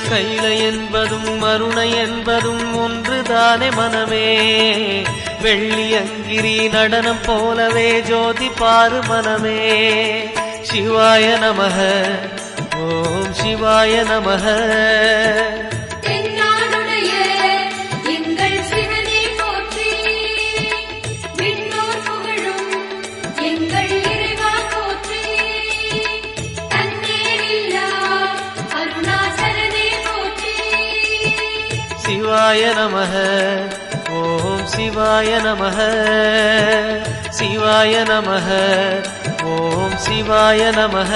கைலை என்பதும் மருணை என்பதும் ஒன்றுதானே மனமே. வெள்ளி அங்கிரி நடனம் போலவே ஜோதி பாரு மனமே. சிவாய நமக ஓம் சிவாய நமக. சிவாய நமக ஓம் சிவாய நமக. சிவாய நமக ஓம் சிவாய நமக.